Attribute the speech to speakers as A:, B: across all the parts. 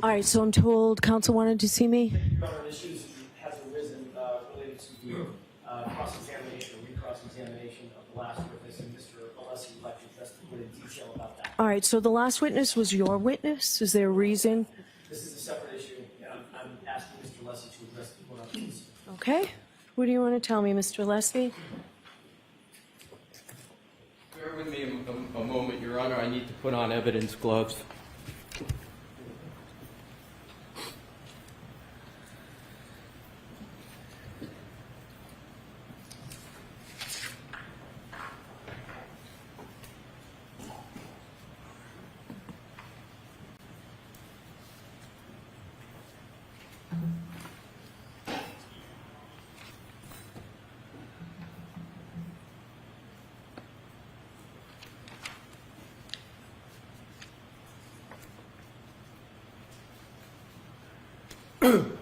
A: All right, so I'm told counsel wanted to see me.
B: Your Honor, issues has arisen related to the cross-examination or recross-examination of the last witness, and Mr. Alessi would like to address the in detail about that.
A: All right, so the last witness was your witness. Is there a reason?
B: This is a separate issue. I'm asking Mr. Alessi to address the point on this.
A: Okay. What do you want to tell me, Mr. Alessi?
C: Bear with me a moment, Your Honor. I need to put on evidence gloves.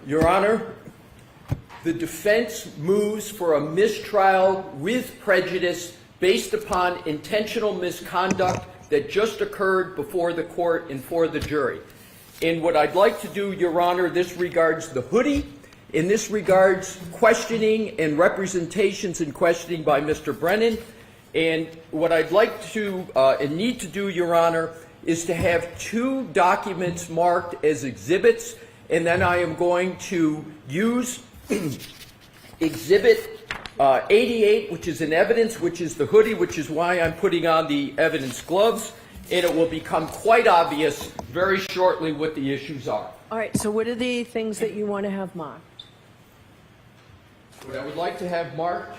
C: Your Honor, the defense moves for a mistrial with prejudice based upon intentional misconduct that just occurred before the court and for the jury. And what I'd like to do, Your Honor, this regards the hoodie, and this regards questioning and representations and questioning by Mr. Brennan. And what I'd like to and need to do, Your Honor, is to have two documents marked as exhibits, and then I am going to use Exhibit 88, which is an evidence, which is the hoodie, which is why I'm putting on the evidence gloves, and it will become quite obvious very shortly what the issues are.
A: All right, so what are the things that you want to have marked?
C: What I would like to have marked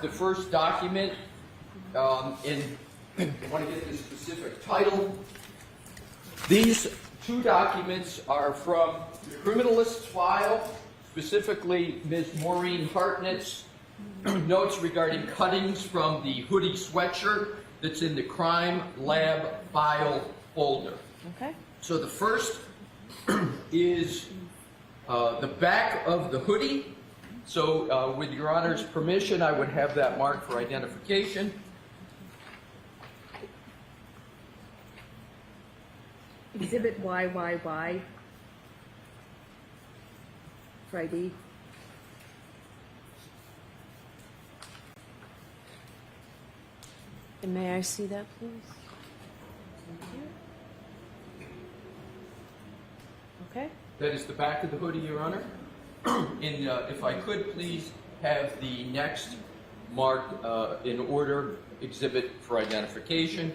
C: the first document, and I want to get the specific title. These two documents are from the criminalist's file, specifically Ms. Maureen Hartnett's notes regarding cuttings from the hoodie sweatshirt that's in the crime lab file folder.
A: Okay.
C: So the first is the back of the hoodie. So with Your Honor's permission, I would have that marked for identification.
D: Exhibit YYY, Friday.
A: And may I see that, please? Thank you. Okay.
C: That is the back of the hoodie, Your Honor. And if I could please have the next marked in order exhibit for identification.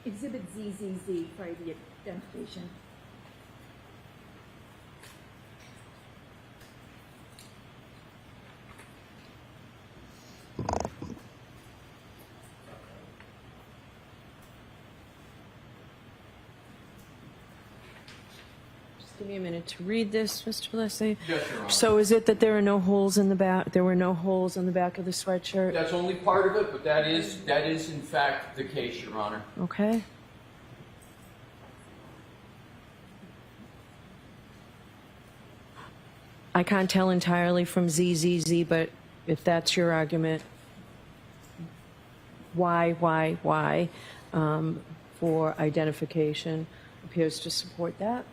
D: Exhibit ZZZ, Friday identification.
A: Just give me a minute to read this, Mr. Alessi.
C: Yes, Your Honor.
A: So is it that there are no holes in the back? There were no holes in the back of the sweatshirt?
C: That's only part of it, but that is in fact the case, Your Honor.
A: Okay. I can't tell entirely from ZZZ, but if that's your argument, why, for identification appears to support that.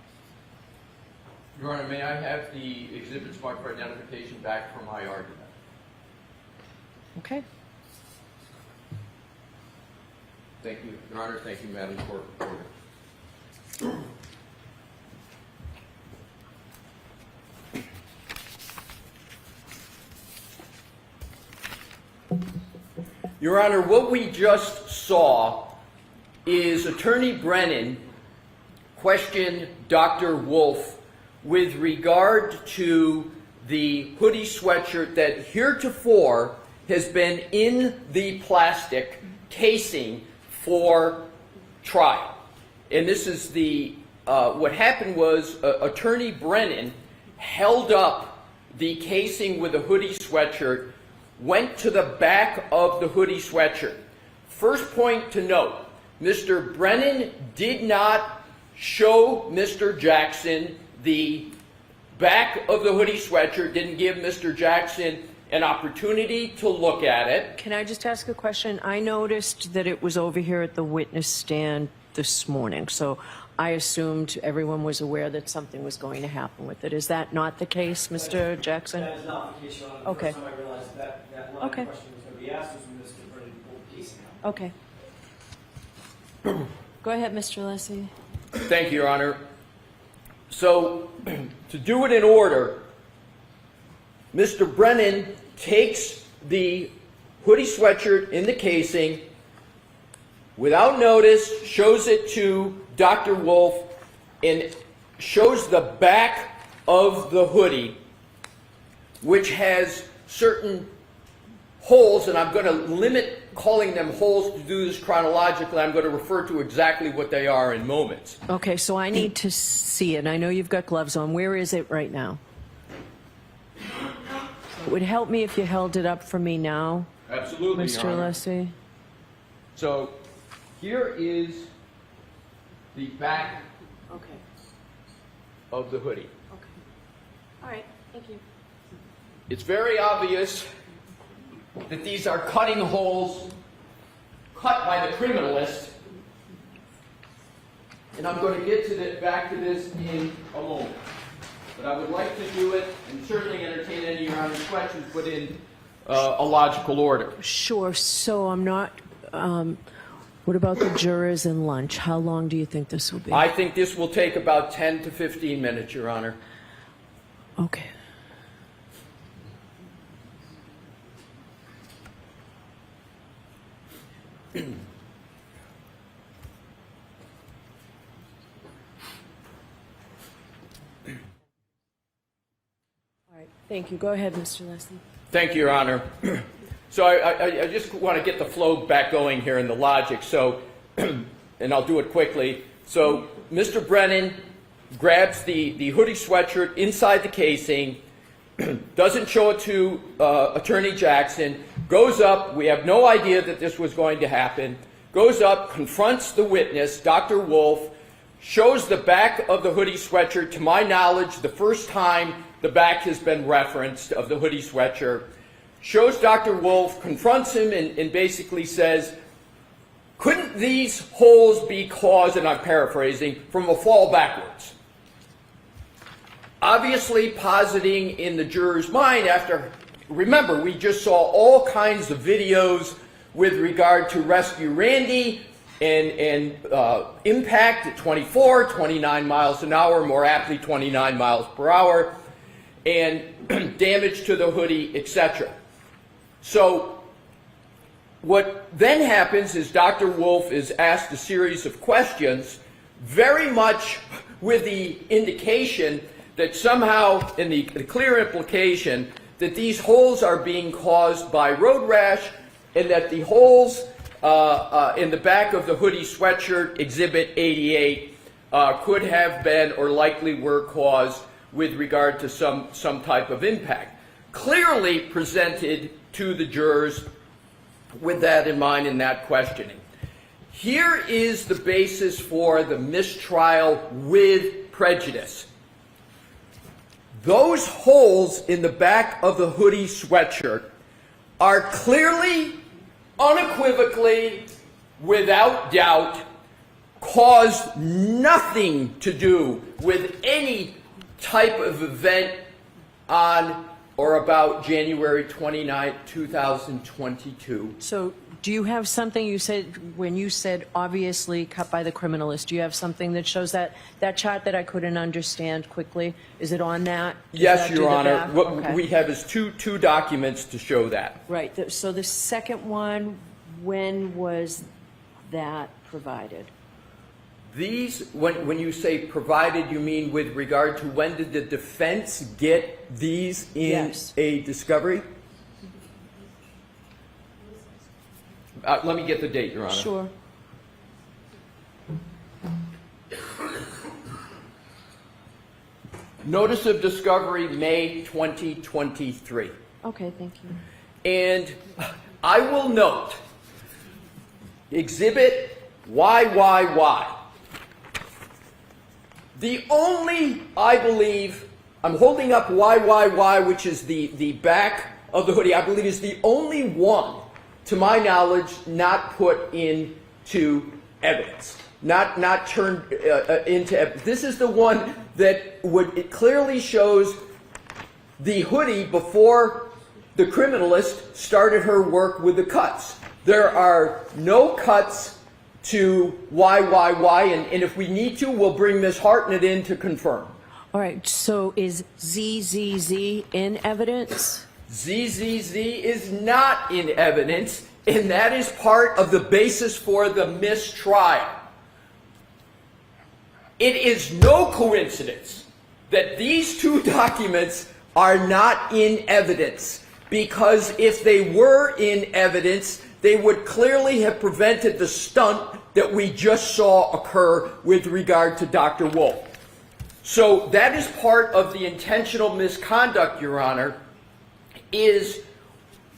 C: Your Honor, may I have the exhibits marked for identification back for my argument?
A: Okay.
C: Thank you, Your Honor. Thank you, Madam Court Reporter. Your Honor, what we just saw is Attorney Brennan question Dr. Wolfe with regard to the hoodie sweatshirt that heretofore has been in the plastic casing for trial. And this is the, what happened was Attorney Brennan held up the casing with a hoodie sweatshirt, went to the back of the hoodie sweatshirt. First point to note, Mr. Brennan did not show Mr. Jackson the back of the hoodie sweatshirt, didn't give Mr. Jackson an opportunity to look at it.
A: Can I just ask a question? I noticed that it was over here at the witness stand this morning, so I assumed everyone was aware that something was going to happen with it. Is that not the case, Mr. Jackson?
B: That is not the case, Your Honor.
A: Okay.
B: The first time I realized that line
A: Okay.
B: of question was going to be asked was when Mr. Brennan pulled the case out.
A: Okay. Go ahead, Mr. Alessi.
C: Thank you, Your Honor. So, to do it in order, Mr. Brennan takes the hoodie sweatshirt in the casing, without notice, shows it to Dr. Wolfe, and shows the back of the hoodie, which has certain holes, and I'm going to limit calling them holes to do this chronologically. I'm going to refer to exactly what they are in moments.
A: Okay, so I need to see it. I know you've got gloves on. Where is it right now? It would help me if you held it up for me now,
C: Absolutely,
A: Mr.
C: Your Honor.
A: Alessi.
C: So, here is the back
A: Okay.
C: of the hoodie.
A: Okay. All right. Thank you.
C: It's very obvious that these are cutting holes cut by the criminalist, and I'm going to get to back to this in a moment. But I would like to do it, and certainly entertain any of your Honor's questions, but in a logical order.
A: Sure. So I'm not. What about the jurors and lunch? How long do you think this will be?
C: I think this will take about 10 to 15 minutes, Your Honor.
A: Okay. All right. Thank you. Go ahead, Mr. Alessi.
C: Thank you, Your Honor. So I just want to get the flow back going here in the logic. So, and I'll do it quickly. So Mr. Brennan grabs the hoodie sweatshirt inside the casing, doesn't show it to Attorney Jackson, goes up, we have no idea that this was going to happen, goes up, confronts the witness, Dr. Wolfe, shows the back of the hoodie sweatshirt, to my knowledge, the first time the back has been referenced of the hoodie sweatshirt, shows Dr. Wolfe, confronts him, and basically says, couldn't these holes be caused, and I'm paraphrasing, from a fall backwards? Obviously positing in the juror's mind after, remember, we just saw all kinds of videos with regard to Rescue Randy and impact at 24, 29 miles an hour, more aptly 29 miles per hour, and damage to the hoodie, etc. So what then happens is Dr. Wolfe is asked a series of questions, very much with the indication that somehow, in the clear implication, that these holes are being caused by road rash, and that the holes in the back of the hoodie sweatshirt, Exhibit 88, could have been or likely were caused with regard to some type of impact. Clearly presented to the jurors with that in mind in that questioning. Here is the basis for the mistrial with prejudice. Those holes in the back of the hoodie sweatshirt are clearly, unequivocally, without doubt, caused nothing to do with any type of event on or about January 29, 2022.
A: So do you have something you said, when you said obviously cut by the criminalist, do you have something that shows that chart that I couldn't understand quickly? Is it on that? Does
C: Yes,
A: that do
C: Your
A: the
C: Honor.
A: back?
C: What
A: Okay.
C: we have is two documents to show that.
A: Right. So the second one, when was that provided?
C: These, when you say provided, you mean with regard to when did the defense get these in
A: Yes.
C: a discovery? Let me get the date, Your Honor.
A: Sure.
C: Notice of discovery, May 2023.
A: Okay, thank you.
C: And I will note, Exhibit YYY. The only, I believe, I'm holding up YYY, which is the back of the hoodie, I believe, is the only one, to my knowledge, not put into evidence. Not turned into evidence. This is the one that it clearly shows the hoodie before the criminalist started her work with the cuts. There are no cuts to why, and if we need to, we'll bring Ms. Hartnett in to confirm.
A: All right, so is ZZZ in evidence?
C: ZZZ is not in evidence, and that is part of the basis for the mistrial. It is no coincidence that these two documents are not in evidence, because if they were in evidence, they would clearly have prevented the stunt that we just saw occur with regard to Dr. Wolfe. So that is part of the intentional misconduct, Your Honor, is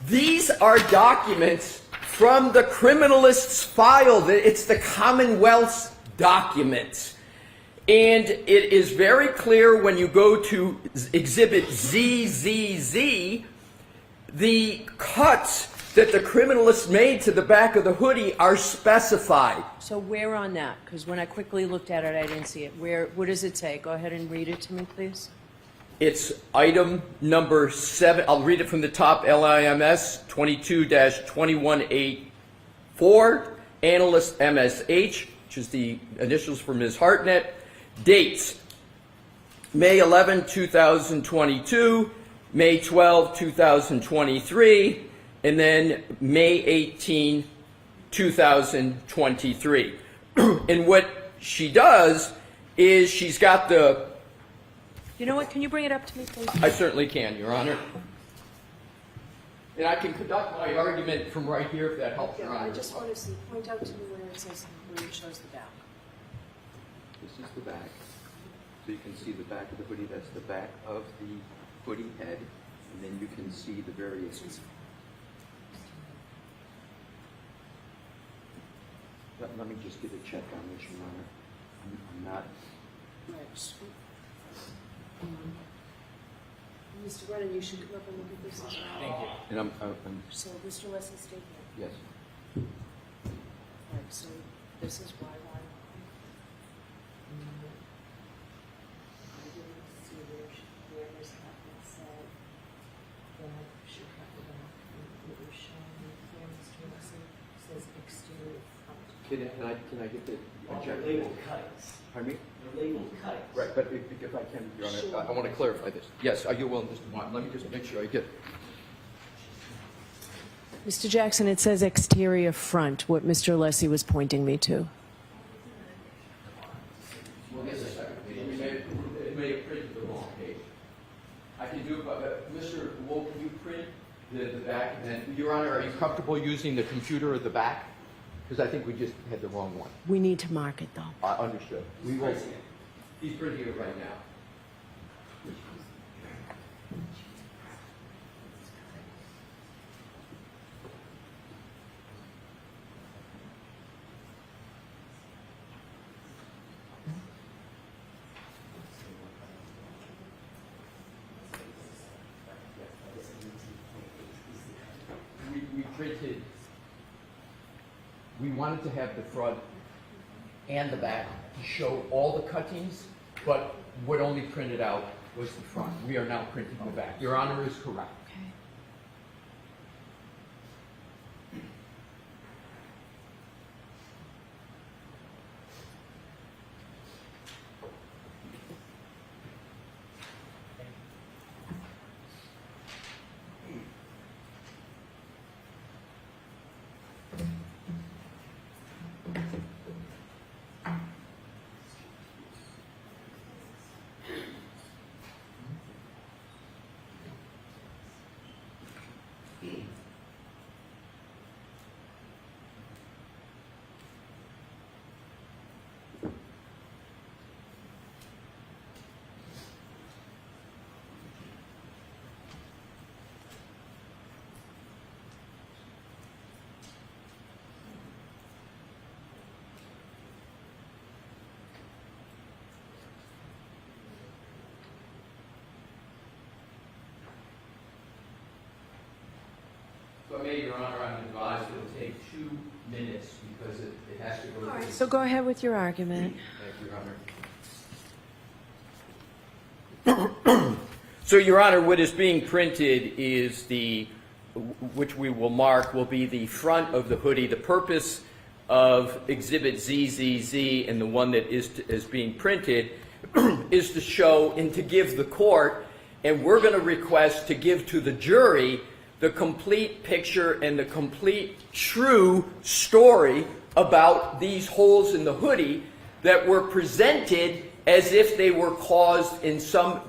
C: these are documents from the criminalist's file. It's the Commonwealth's documents. And it is very clear when you go to Exhibit ZZZ, the cuts that the criminalist made to the back of the hoodie are specified.
A: So where on that? Because when I quickly looked at it, I didn't see it. What does it say? Go ahead and read it to me, please.
C: It's item number 7. I'll read it from the top. LIMS 22-2184. Analyst MSH, which is the initials for Ms. Hartnett. Dates: May 11, 2022, May 12, 2023, and then May 18, 2023. And what she does is she's got the...
A: You know what? Can you bring it up to me, please?
C: I certainly can, Your Honor. And I can conduct my argument from right here if that helps, Your Honor.
A: I just want to see, point out to me where it says, where it shows the back.
E: This is the back. So you can see the back of the hoodie. That's the back of the hoodie head. And then you can see the various... Let me just get a check on this, Your Honor. I'm not...
A: Right. Mr. Brennan, you should come up and look at this as well.
B: Thank you.
E: And I'm
A: So, Mr. Leslie's statement.
E: yes.
A: Right, so this is why. I didn't see where Ms. Hartnett said that she cut it off. It was shown here, Mr. Leslie says exterior front.
E: Can I get the check?
B: They're labeled cuttings.
E: Pardon me?
B: They're labeled cuttings.
E: Right, but if I can, Your Honor,
A: Sure.
E: I want to clarify this. Yes, are you willing just to... Let me just make sure I get...
A: Mr. Jackson, it says exterior front, what Mr. Alessi was pointing me to.
C: Well, just a second. It may have printed the wrong page. I can do it, but Mr. Wolfe, can you print the back? And then, Your Honor, are you comfortable using the computer at the back? Because I think we just had the wrong one.
A: We need to mark it, though.
C: Understood. We will. He's printing it right now. We printed. We wanted to have the front and the back to show all the cuttings, but what only printed out was the front. We are now printing the back. Your Honor is correct.
A: Okay.
C: If I may, Your Honor, I'm advised it'll take 2 minutes because it has to go.
A: All right, so go ahead with your argument.
C: Thank you, Your Honor. So, Your Honor, what is being printed is which we will mark, will be the front of the hoodie. The purpose of Exhibit ZZZ and the one that is being printed is to show and to give the court, and we're going to request to give to the jury the complete picture and the complete true story about these holes in the hoodie that were presented as if they were caused in some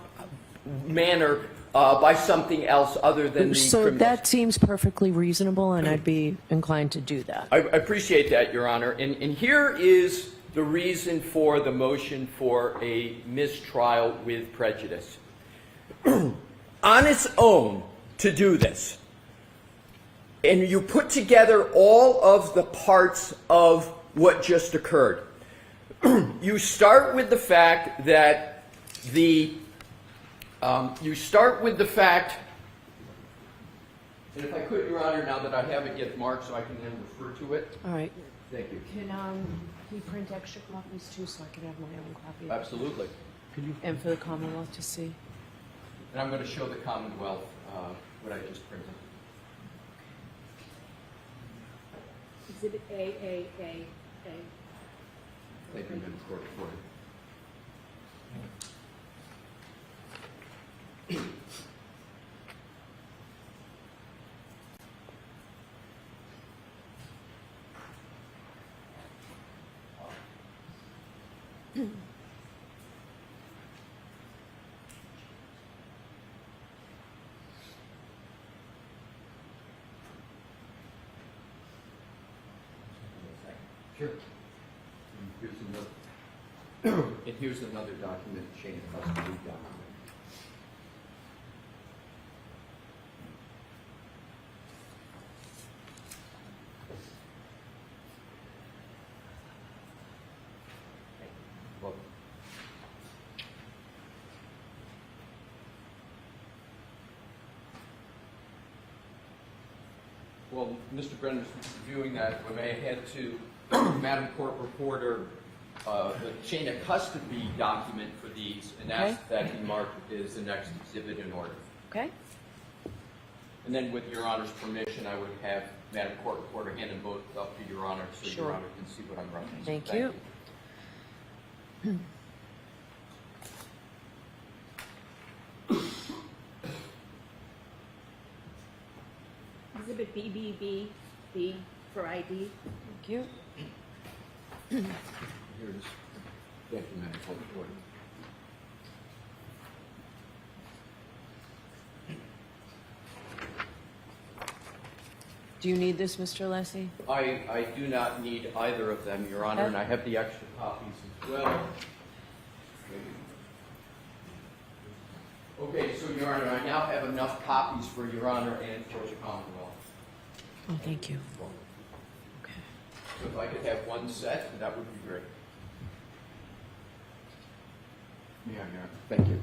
C: manner by something else other than the
A: So
C: criminals.
A: that seems perfectly reasonable, and I'd be inclined to do that.
C: I appreciate that, Your Honor. And here is the reason for the motion for a mistrial with prejudice. On its own, to do this, and you put together all of the parts of what just occurred. You start with the fact that and if I could, Your Honor, now that I have it yet marked so I can then refer to it.
A: All right.
C: Thank you.
A: Can we print extra copies too, so I can have my own copy?
C: Absolutely.
A: And for the Commonwealth to see?
C: And I'm going to show the Commonwealth what I just printed.
D: Exhibit A.
C: Thank you, Madam Court Reporter. Sure. And here's another document, chain of custody document. Well, Mr. Brennan is reviewing that. When I had to, Madam Court Reporter, the chain of custody document for these, and asked that be marked as the next exhibit in order.
A: Okay.
C: And then with Your Honor's permission, I would have Madam Court Reporter hand them both up to Your Honor so
A: Sure.
C: Your Honor can see what I'm writing.
A: Thank you.
D: Exhibit B for ID.
A: Thank you.
C: Here it is. Thank you, Madam Court Reporter.
A: Do you need this, Mr. Alessi?
C: I do not need either of them, Your Honor, and I have the extra copies as well. Okay, so Your Honor, I now have enough copies for Your Honor and for the Commonwealth.
A: Oh, thank you. Okay.
C: So if I could have one set, that would be great. Yeah, Your Honor. Thank you.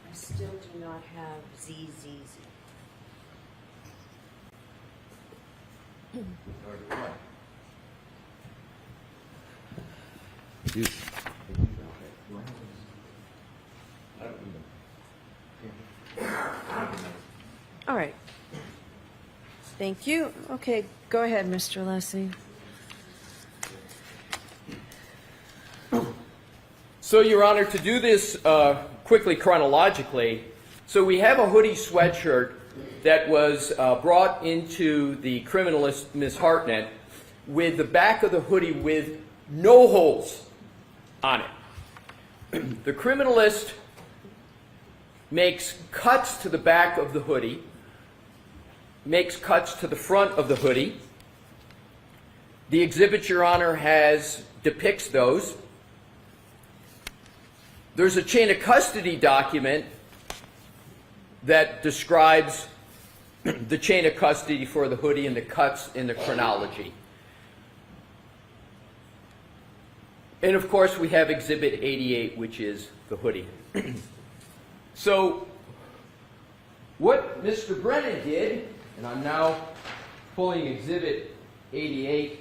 A: I still do not have ZZZ.
C: Nor do I. I don't need them.
A: All right. Thank you. Okay, go ahead, Mr. Alessi.
C: So, Your Honor, to do this quickly chronologically, so we have a hoodie sweatshirt that was brought into the criminalist, Ms. Hartnett, with the back of the hoodie with no holes on it. The criminalist makes cuts to the back of the hoodie, makes cuts to the front of the hoodie. The exhibit, Your Honor, depicts those. There's a chain of custody document that describes the chain of custody for the hoodie and the cuts in the chronology. And of course, we have Exhibit 88, which is the hoodie. So, what Mr. Brennan did, and I'm now pulling Exhibit 88.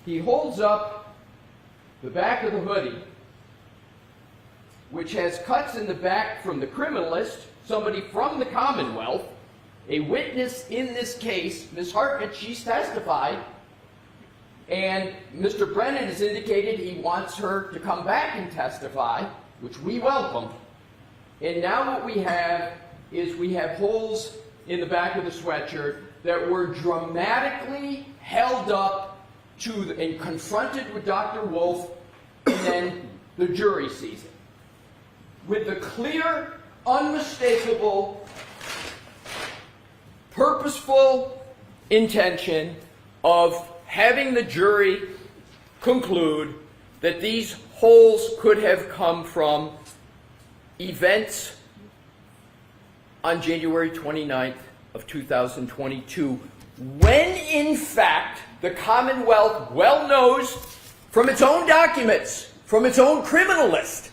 C: He holds up the back of the hoodie, which has cuts in the back from the criminalist, somebody from the Commonwealth, a witness in this case, Ms. Hartnett. She's testified, and Mr. Brennan has indicated he wants her to come back and testify, which we welcome. And now what we have is we have holes in the back of the sweatshirt that were dramatically held up to and confronted with Dr. Wolfe, and then the jury sees it. With the clear, unmistakable, purposeful intention of having the jury conclude that these holes could have come from events on January 29th of 2022, when in fact the Commonwealth well knows from its own documents, from its own criminalist,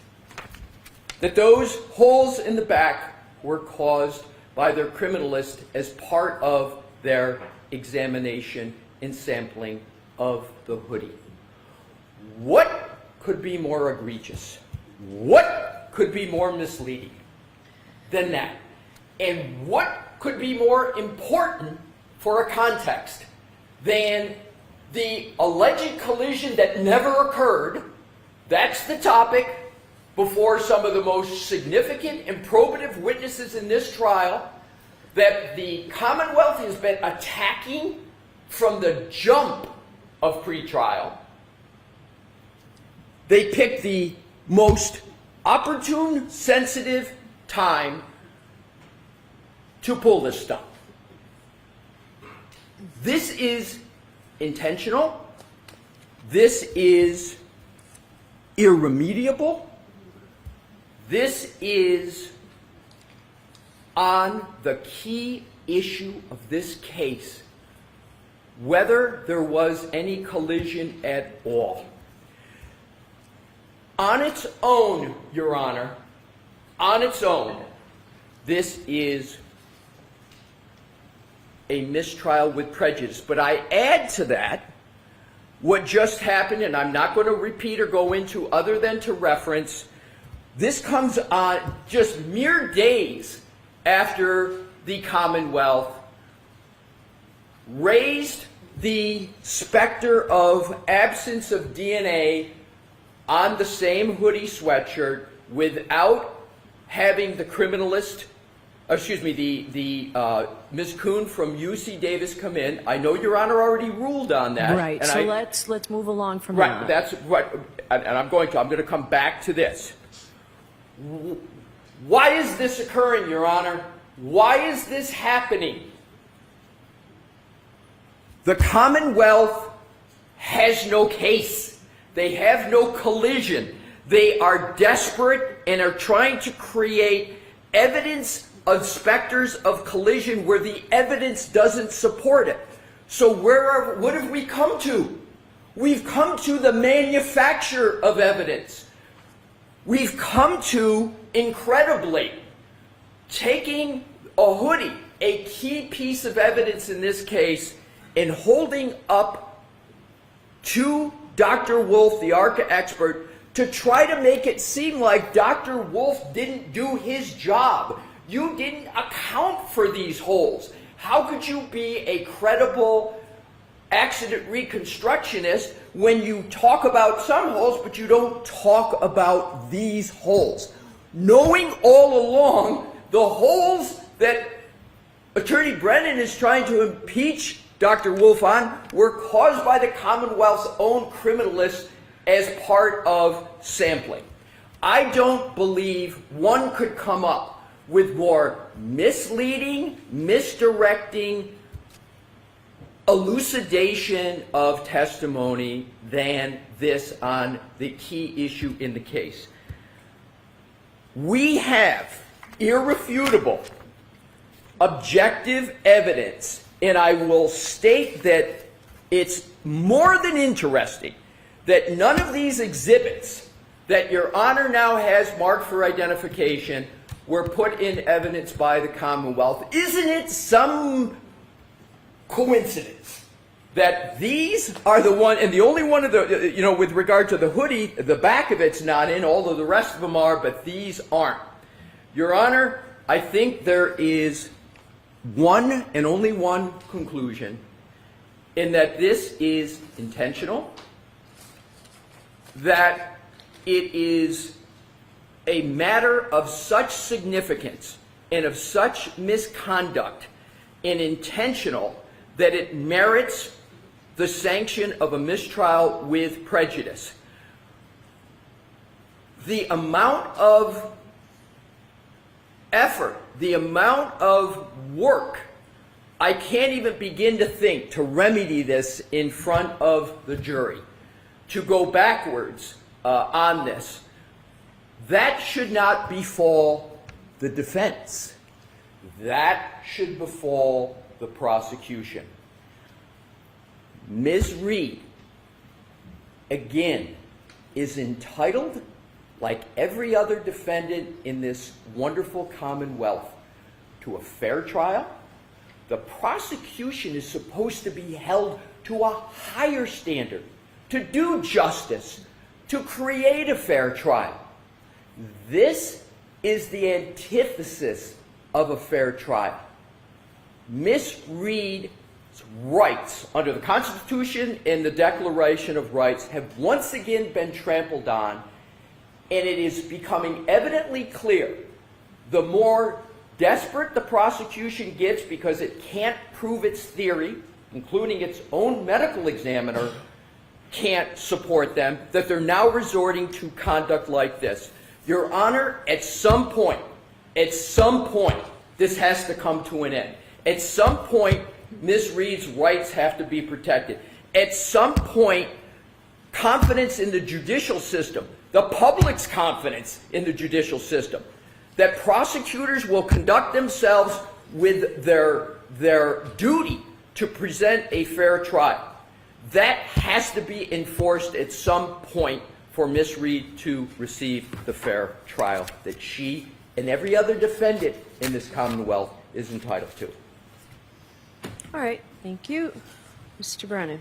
C: that those holes in the back were caused by their criminalist as part of their examination and sampling of the hoodie. What could be more egregious? What could be more misleading than that? And what could be more important for a context than the alleged collision that never occurred? That's the topic before some of the most significant and probative witnesses in this trial that the Commonwealth has been attacking from the jump of pretrial. They picked the most opportune, sensitive time to pull this stuff. This is intentional. This is irremediable. This is on the key issue of this case, whether there was any collision at all. On its own, Your Honor, on its own, this is a mistrial with prejudice. But I add to that what just happened, and I'm not going to repeat or go into other than to reference. This comes on just mere days after the Commonwealth raised the specter of absence of DNA on the same hoodie sweatshirt without having the criminalist, Ms. Kuhn from UC Davis come in. I know Your Honor already ruled on that.
A: Right,
C: and
A: so let's move along from
C: right,
A: that.
C: that's what, and I'm going to come back to this. Why is this occurring, Your Honor? Why is this happening? The Commonwealth has no case. They have no collision. They are desperate and are trying to create evidence of specters of collision where the evidence doesn't support it. So what have we come to? We've come to the manufacture of evidence. We've come to, incredibly, taking a hoodie, a key piece of evidence in this case, and holding up to Dr. Wolfe, the ARCA expert, to try to make it seem like Dr. Wolfe didn't do his job. You didn't account for these holes. How could you be a credible accident reconstructionist when you talk about some holes, but you don't talk about these holes? Knowing all along the holes that Attorney Brennan is trying to impeach Dr. Wolfe on were caused by the Commonwealth's own criminalists as part of sampling. I don't believe one could come up with more misleading, misdirecting elucidation of testimony than this on the key issue in the case. We have irrefutable, objective evidence, and I will state that it's more than interesting that none of these exhibits that Your Honor now has marked for identification were put in evidence by the Commonwealth. Isn't it some coincidence that these are the one, and the only one of the, you know, with regard to the hoodie, the back of it's not in, all of the rest of them are, but these aren't. Your Honor, I think there is one and only one conclusion, in that this is intentional, that it is a matter of such significance and of such misconduct and intentional that it merits the sanction of a mistrial with prejudice. The amount of effort, the amount of work, I can't even begin to think to remedy this in front of the jury, to go backwards on this. That should not befall the defense. That should befall the prosecution. Ms. Reed, again, is entitled, like every other defendant in this wonderful Commonwealth, to a fair trial. The prosecution is supposed to be held to a higher standard, to do justice, to create a fair trial. This is the antithesis of a fair trial. Ms. Reed's rights under the Constitution and the Declaration of Rights have once again been trampled on, and it is becoming evidently clear the more desperate the prosecution gets because it can't prove its theory, including its own medical examiner can't support them, that they're now resorting to conduct like this. Your Honor, at some point, this has to come to an end. At some point, Ms. Reed's rights have to be protected. At some point, confidence in the judicial system, the public's confidence in the judicial system, that prosecutors will conduct themselves with their duty to present a fair trial. That has to be enforced at some point for Ms. Reed to receive the fair trial that she and every other defendant in this Commonwealth is entitled to.
A: All right, thank you. Mr. Brennan.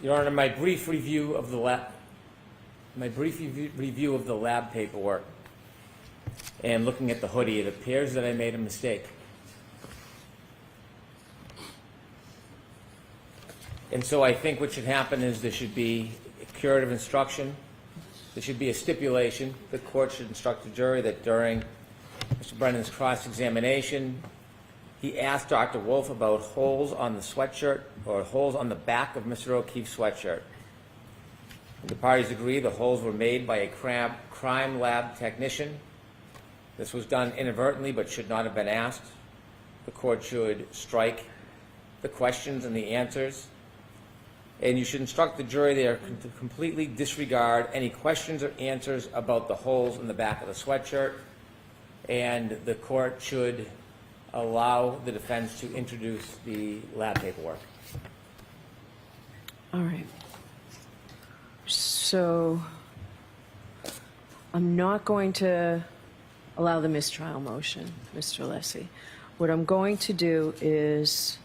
F: Your Honor, my brief review of the lab paperwork and looking at the hoodie, it appears that I made a mistake. And so I think what should happen is there should be a curative instruction. There should be a stipulation. The court should instruct the jury that during Mr. Brennan's cross-examination, he asked Dr. Wolfe about holes on the sweatshirt or holes on the back of Mr. O'Keefe's sweatshirt. The parties agree the holes were made by a crime lab technician. This was done inadvertently but should not have been asked. The court should strike the questions and the answers. And you should instruct the jury there to completely disregard any questions or answers about the holes in the back of the sweatshirt. And the court should allow the defense to introduce the lab paperwork.
A: All right. So I'm not going to allow the mistrial motion, Mr. Alessi. What I'm going to do is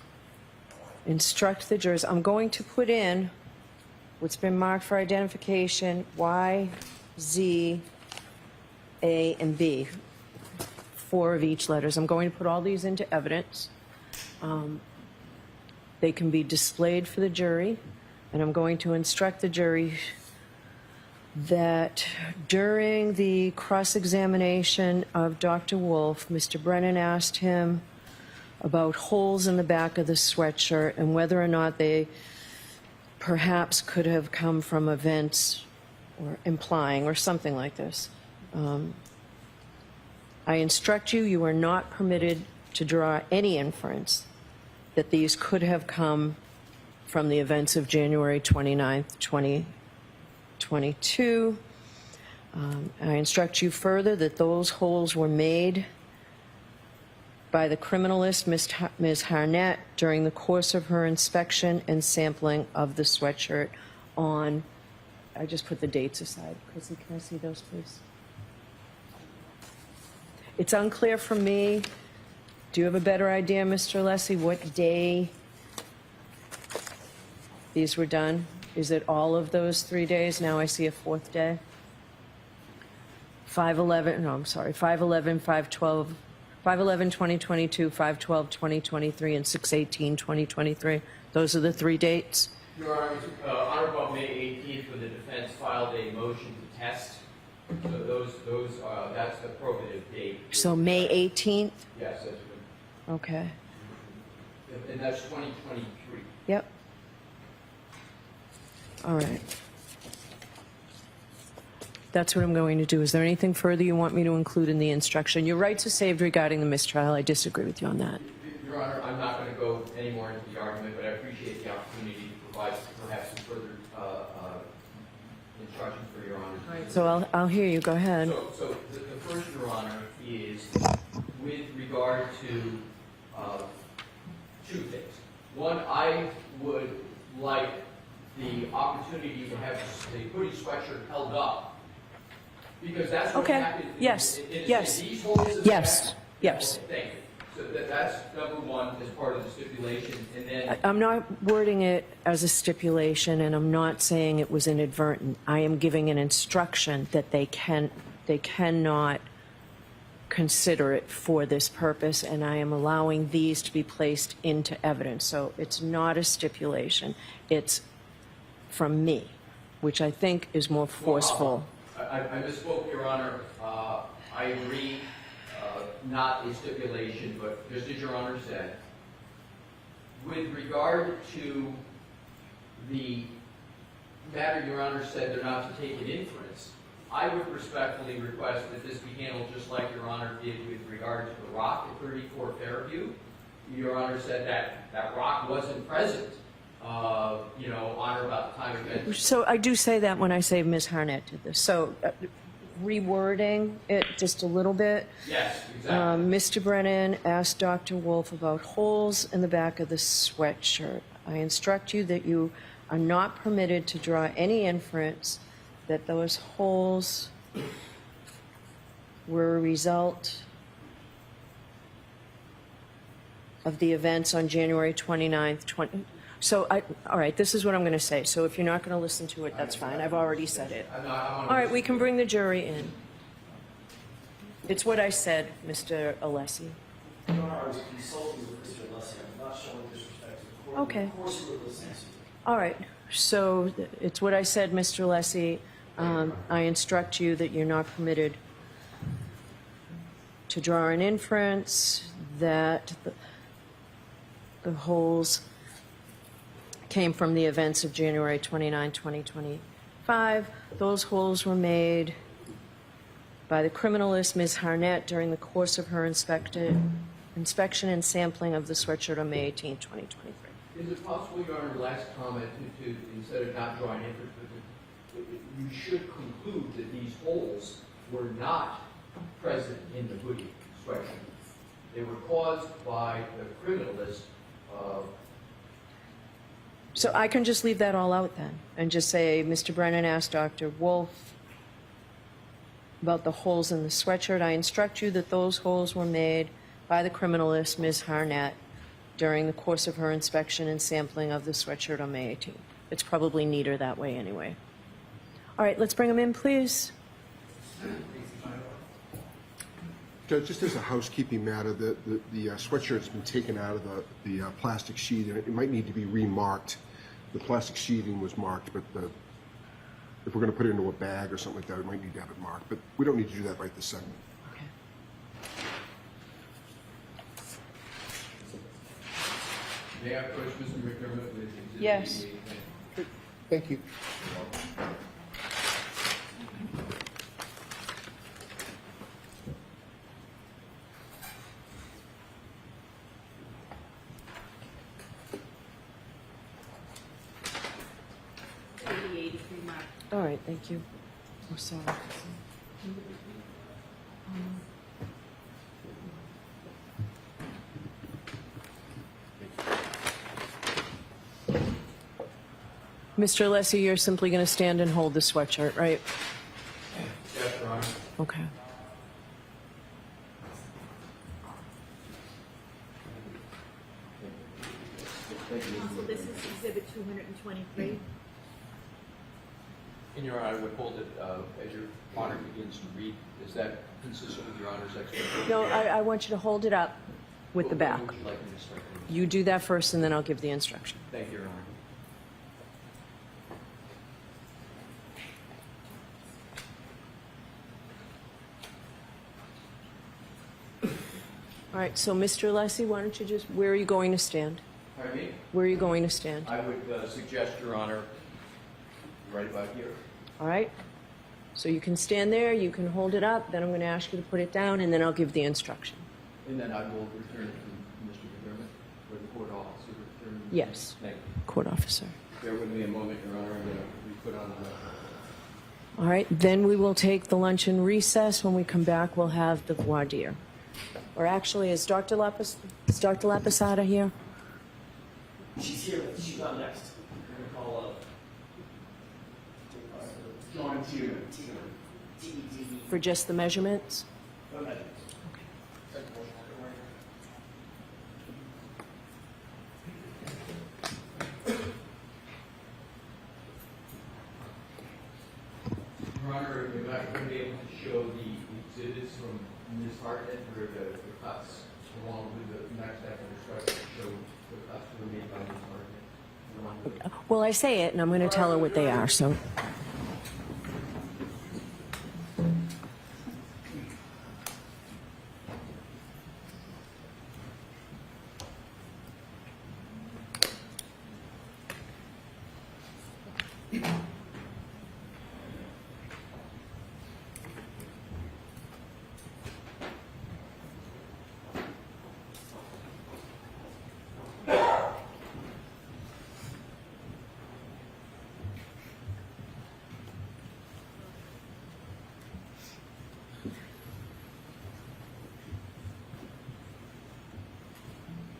A: instruct the jurors. I'm going to put in what's been marked for identification, Y, Z, A, and B. 4 of each letters. I'm going to put all these into evidence. They can be displayed for the jury, and I'm going to instruct the jury that during the cross-examination of Dr. Wolfe, Mr. Brennan asked him about holes in the back of the sweatshirt and whether or not they perhaps could have come from events or implying or something like this. I instruct you, you are not permitted to draw any inference that these could have come from the events of January 29th, 2022. I instruct you further that those holes were made by the criminalist, Ms. Harnett, during the course of her inspection and sampling of the sweatshirt on, I just put the dates aside. Chrissy, can I see those, please? It's unclear for me. Do you have a better idea, Mr. Alessi, what day these were done? Is it all of those 3 days? Now I see a fourth day. 5/11, no, I'm sorry, 5/11, 5/12, 5/11/2022, 5/12/2023, and 6/18/2023. Those are the 3 dates?
C: Your Honor, on or about May 18th, when the defense filed a motion to test, so that's the probative date.
A: So May 18th?
C: Yes, that's good.
A: Okay.
C: And that's 2023.
A: Yep. All right. That's what I'm going to do. Is there anything further you want me to include in the instruction? Your rights are saved regarding the mistrial. I disagree with you on that.
C: Your Honor, I'm not going to go any more into the argument, but I appreciate the opportunity to provide perhaps some further instruction for Your Honor.
A: So I'll hear you. Go ahead.
C: So the first, Your Honor, is with regard to two things. One, I would like the opportunity to have the hoodie sweatshirt held up, because that's what
A: Okay.
C: happened.
A: Yes. Yes.
C: These holes in the
A: Yes.
C: back.
A: Yes.
C: Okay, thank you. So that's number one as part of the stipulation, and then.
A: I'm not wording it as a stipulation, and I'm not saying it was inadvertent. I am giving an instruction that they cannot consider it for this purpose, and I am allowing these to be placed into evidence. So it's not a stipulation. It's from me, which I think is more forceful.
C: I misspoke, Your Honor. I agree, not a stipulation, but just as Your Honor said, with regard to the matter Your Honor said they're not to take an inference, I would respectfully request that this be handled just like Your Honor did with regard to the rock at 34 Fairview. Your Honor said that rock wasn't present, on or about the time of event.
A: So I do say that when I say Ms. Harnett did this. So rewording it just a little bit.
C: Yes, exactly.
A: Mr. Brennan asked Dr. Wolfe about holes in the back of the sweatshirt. I instruct you that you are not permitted to draw any inference that those holes were a result of the events on January 29th, So, all right, this is what I'm going to say. So if you're not going to listen to it, that's fine. I've already said it. All right, we can bring the jury in. It's what I said, Mr. Alessi.
B: Your Honor, I was consulting with Mr. Alessi. I'm not showing disrespect to the court.
A: Okay.
B: Of course you were listening to me.
A: All right, so it's what I said, Mr. Alessi. I instruct you that you're not permitted to draw an inference that the holes came from the events of January 29, 2025. Those holes were made by the criminalist, Ms. Harnett, during the course of her inspection and sampling of the sweatshirt on May 18, 2023.
C: Is it possible, Your Honor, last comment, to instead of not drawing inference, you should conclude that these holes were not present in the hoodie sweatshirt. They were caused by the criminalist.
A: So I can just leave that all out then and just say, Mr. Brennan asked Dr. Wolfe about the holes in the sweatshirt. I instruct you that those holes were made by the criminalist, Ms. Harnett, during the course of her inspection and sampling of the sweatshirt on May 18th. It's probably neater that way anyway. All right, let's bring them in, please.
G: Judge, just as a housekeeping matter, the sweatshirt's been taken out of the plastic sheet, and it might need to be remarked. The plastic sheeting was marked, but if we're going to put it into a bag or something like that, we might need to have it marked. But we don't need to do that right this second.
A: Okay.
C: May I approach Mr. McDermott with Exhibit
A: Yes.
C: 88?
G: Thank you.
A: All right, thank you. Oh, sorry. Mr. Alessi, you're simply going to stand and hold the sweatshirt, right?
E: Yes, Your Honor.
A: Okay.
D: Counsel, this is Exhibit 223.
E: And Your Honor, I would hold it as Your Honor begins to read. Is that consistent with Your Honor's expectation?
A: No, I want you to hold it up with the back.
E: What would you like me to start with?
A: You do that first, and then I'll give the instruction.
E: Thank you, Your Honor.
A: All right, so Mr. Alessi, why don't you just, where are you going to stand?
E: Pardon me?
A: Where are you going to stand?
E: I would suggest, Your Honor, right about here.
A: All right? So you can stand there, you can hold it up, then I'm going to ask you to put it down, and then I'll give the instruction.
E: And then I will return it to Mr. McDermott, or the court officer. Return.
A: Yes,
E: Thank you.
A: court officer.
E: Bear with me a moment, Your Honor. I'm going to put on the...
A: All right, then we will take the luncheon recess. When we come back, we'll have the voir dire. Or actually, is Dr. Lapisada here?
B: She's here, but she's not next. We're going to call John T.
A: For just the measurements?
E: Your Honor, if I could be able to show the exhibits from Ms. Hartnett for the cuts, along with the next step of instruction to show the cuts were made by Ms. Hartnett. Along with
A: Well, I say it, and I'm going to tell her what they are, so.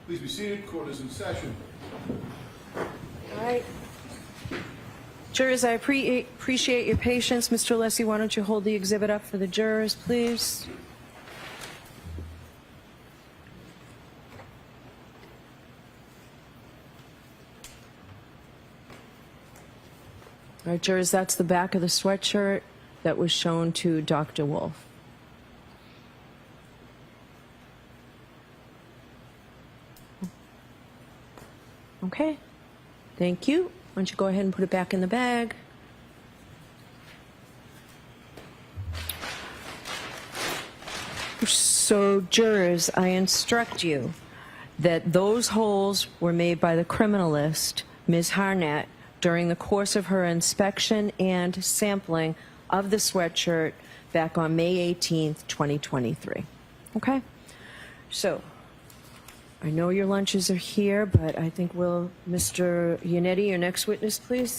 H: Please be seated. Court is in session.
A: All right. Jurors, I appreciate your patience. Mr. Alessi, why don't you hold the exhibit up for the jurors, please? All right, jurors, that's the back of the sweatshirt that was shown to Dr. Wolfe. Okay, thank you. Why don't you go ahead and put it back in the bag. So, jurors, I instruct you that those holes were made by the criminalist, Ms. Harnett, during the course of her inspection and sampling of the sweatshirt back on May 18th, 2023. Okay? So, I know your lunches are here, but I think we'll, Mr. Yannetti, your next witness, please.